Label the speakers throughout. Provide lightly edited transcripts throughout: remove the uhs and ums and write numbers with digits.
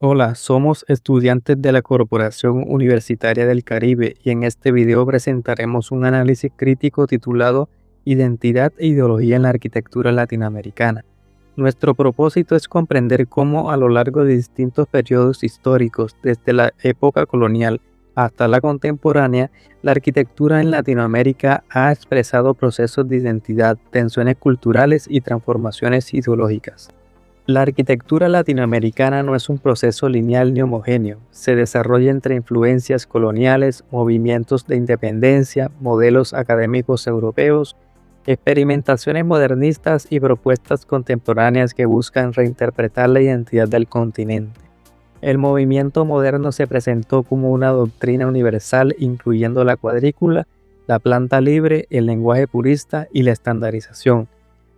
Speaker 1: Hola, somos estudiantes de la Corporación Universitaria del Caribe y en este video presentaremos un análisis crítico titulado Identidad e ideología en la arquitectura latinoamericana. Nuestro propósito es comprender cómo a lo largo de distintos periodos históricos, desde la época colonial hasta la contemporánea, la arquitectura en Latinoamérica ha expresado procesos de identidad, tensiones culturales y transformaciones ideológicas. La arquitectura latinoamericana no es un proceso lineal ni homogéneo, se desarrolla entre influencias coloniales, movimientos de independencia, modelos académicos europeos, experimentaciones modernistas y propuestas contemporáneas que buscan reinterpretar la identidad del continente. El movimiento moderno se presentó como una doctrina universal incluyendo la cuadrícula, la planta libre, el lenguaje purista y la estandarización.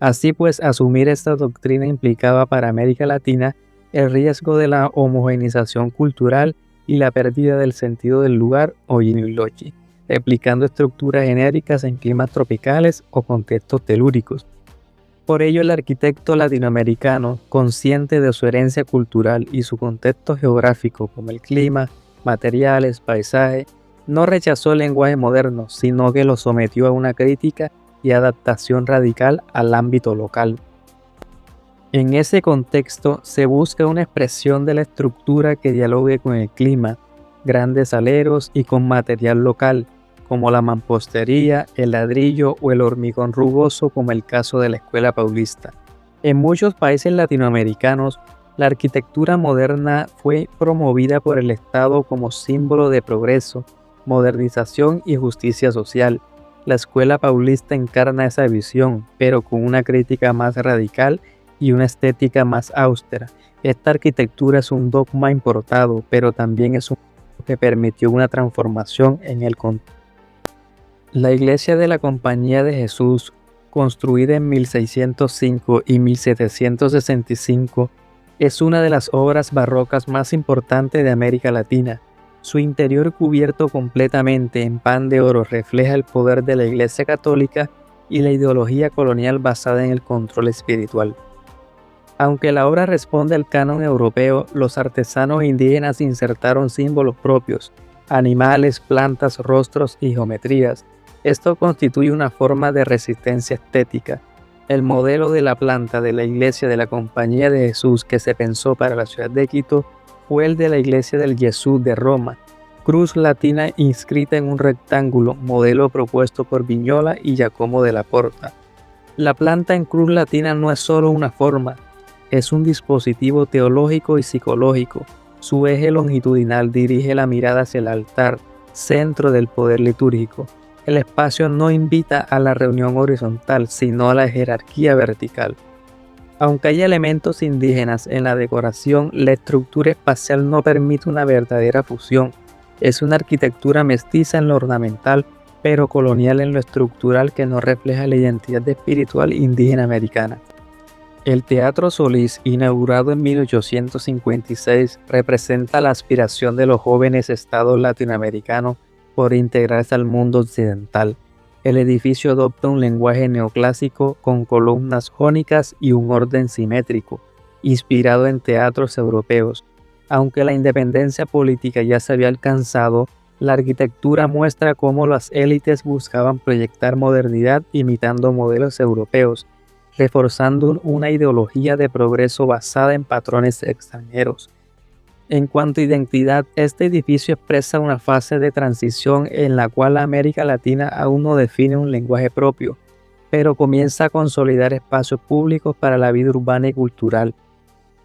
Speaker 1: Así pues, asumir esta doctrina implicaba para América Latina el riesgo de la homogeneización cultural y la pérdida del sentido del lugar o yin y loci, replicando estructuras genéricas en climas tropicales o contextos telúricos. Por ello, el arquitecto latinoamericano, consciente de su herencia cultural y su contexto geográfico como el clima, materiales, paisaje, no rechazó el lenguaje moderno, sino que lo sometió a una crítica y adaptación radical al ámbito local. En ese contexto se busca una expresión de la estructura que dialogue con el clima, grandes aleros y con material local, como la mampostería, el ladrillo o el hormigón rugoso, como el caso de la Escuela Paulista. En muchos países latinoamericanos, la arquitectura moderna fue promovida por el Estado como símbolo de progreso, modernización y justicia social. La Escuela Paulista encarna esa visión, pero con una crítica más radical y una estética más austera. Esta arquitectura es un dogma importado, pero también es un que permitió una transformación en el contexto. La iglesia de la Compañía de Jesús, construida en 1605 y 1765, es una de las obras barrocas más importantes de América Latina. Su interior cubierto completamente en pan de oro refleja el poder de la Iglesia Católica y la ideología colonial basada en el control espiritual. Aunque la obra responde al canon europeo, los artesanos indígenas insertaron símbolos propios, animales, plantas, rostros y geometrías. Esto constituye una forma de resistencia estética. El modelo de la planta de la iglesia de la Compañía de Jesús que se pensó para la ciudad de Quito fue el de la iglesia del Gesù de Roma, cruz latina inscrita en un rectángulo, modelo propuesto por Vignola y Giacomo della Porta. La planta en cruz latina no es solo una forma, es un dispositivo teológico y psicológico. Su eje longitudinal dirige la mirada hacia el altar, centro del poder litúrgico. El espacio no invita a la reunión horizontal, sino a la jerarquía vertical. Aunque hay elementos indígenas en la decoración, la estructura espacial no permite una verdadera fusión. Es una arquitectura mestiza en lo ornamental, pero colonial en lo estructural que no refleja la identidad espiritual indígena americana. El Teatro Solís, inaugurado en 1856, representa la aspiración de los jóvenes estados latinoamericanos por integrarse al mundo occidental. El edificio adopta un lenguaje neoclásico con columnas jónicas y un orden simétrico, inspirado en teatros europeos. Aunque la independencia política ya se había alcanzado, la arquitectura muestra cómo las élites buscaban proyectar modernidad imitando modelos europeos, reforzando una ideología de progreso basada en patrones extranjeros. En cuanto a identidad, este edificio expresa una fase de transición en la cual América Latina aún no define un lenguaje propio, pero comienza a consolidar espacios públicos para la vida urbana y cultural.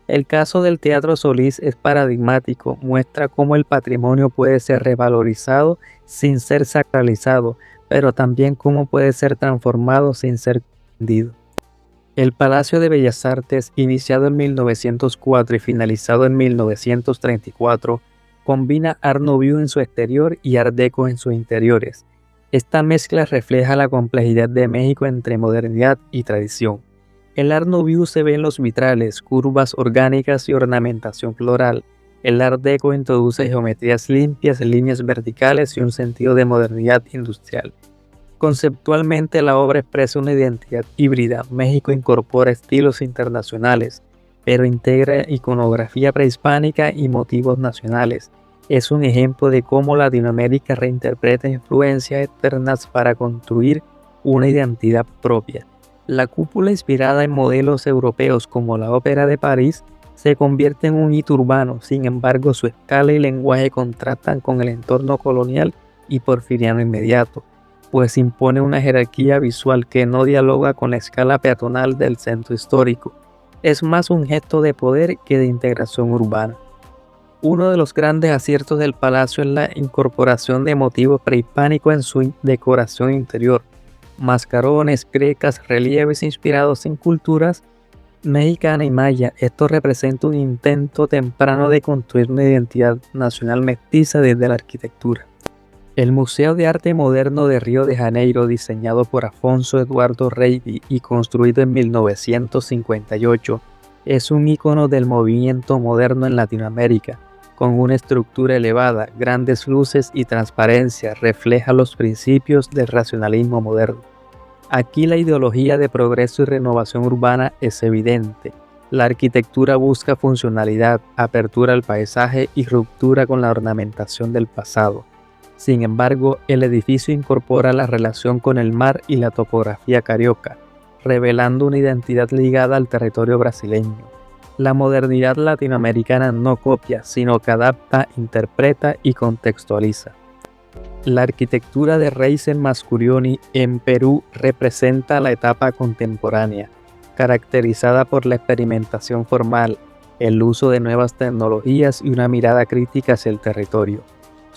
Speaker 1: El caso del Teatro Solís es paradigmático, muestra cómo el patrimonio puede ser revalorizado sin ser sacralizado, pero también cómo puede ser transformado sin ser vendido. El Palacio de Bellas Artes, iniciado en 1904 y finalizado en 1934, combina Art Nouveau en su exterior y Art Deco en sus interiores. Esta mezcla refleja la complejidad de México entre modernidad y tradición. El Art Nouveau se ve en los vitrales, curvas orgánicas y ornamentación floral. El Art Deco introduce geometrías limpias, líneas verticales y un sentido de modernidad industrial. Conceptualmente, la obra expresa una identidad híbrida. México incorpora estilos internacionales, pero integra iconografía prehispánica y motivos nacionales. Es un ejemplo de cómo Latinoamérica reinterpreta influencias externas para construir una identidad propia. La cúpula, inspirada en modelos europeos como la Ópera de París, se convierte en un hito urbano. Sin embargo, su escala y lenguaje contrastan con el entorno colonial y porfiriano inmediato, pues impone una jerarquía visual que no dialoga con la escala peatonal del centro histórico. Es más un gesto de poder que de integración urbana. Uno de los grandes aciertos del palacio es la incorporación de motivos prehispánicos en su decoración interior. Mascarones, grecas, relieves inspirados en culturas mexicana y maya. Esto representa un intento temprano de construir una identidad nacional mestiza desde la arquitectura. El Museo de Arte Moderno de Río de Janeiro, diseñado por Afonso Eduardo Reiby y construido en 1958, es un ícono del movimiento moderno en Latinoamérica. Con una estructura elevada, grandes luces y transparencia, refleja los principios del racionalismo moderno. Aquí la ideología de progreso y renovación urbana es evidente. La arquitectura busca funcionalidad, apertura al paisaje y ruptura con la ornamentación del pasado. Sin embargo, el edificio incorpora la relación con el mar y la topografía carioca, revelando una identidad ligada al territorio brasileño. La modernidad latinoamericana no copia, sino que adapta, interpreta y contextualiza. La arquitectura de Reiser Mascurioni en Perú representa la etapa contemporánea, caracterizada por la experimentación formal, el uso de nuevas tecnologías y una mirada crítica hacia el territorio.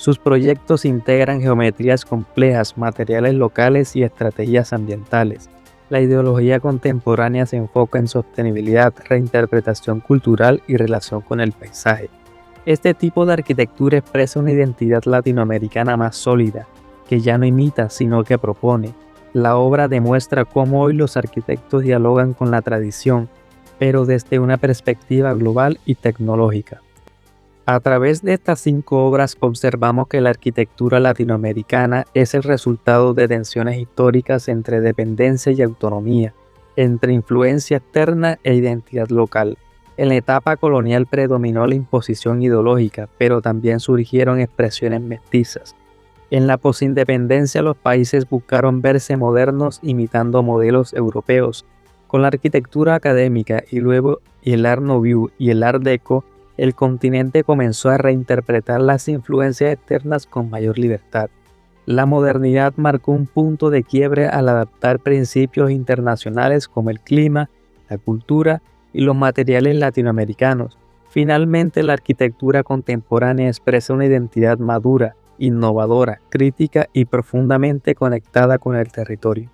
Speaker 1: Sus proyectos integran geometrías complejas, materiales locales y estrategias ambientales. La ideología contemporánea se enfoca en sostenibilidad, reinterpretación cultural y relación con el paisaje. Este tipo de arquitectura expresa una identidad latinoamericana más sólida, que ya no imita, sino que propone. La obra demuestra cómo hoy los arquitectos dialogan con la tradición, pero desde una perspectiva global y tecnológica. A través de estas 5 obras observamos que la arquitectura latinoamericana es el resultado de tensiones históricas entre dependencia y autonomía, entre influencia externa e identidad local. En la etapa colonial predominó la imposición ideológica, pero también surgieron expresiones mestizas. En la posindependencia los países buscaron verse modernos imitando modelos europeos. Con la arquitectura académica y luego el Art Nouveau y el Art Deco, el continente comenzó a reinterpretar las influencias externas con mayor libertad. La modernidad marcó un punto de quiebre al adaptar principios internacionales como el clima, la cultura y los materiales latinoamericanos. Finalmente, la arquitectura contemporánea expresa una identidad madura, innovadora, crítica y profundamente conectada con el territorio.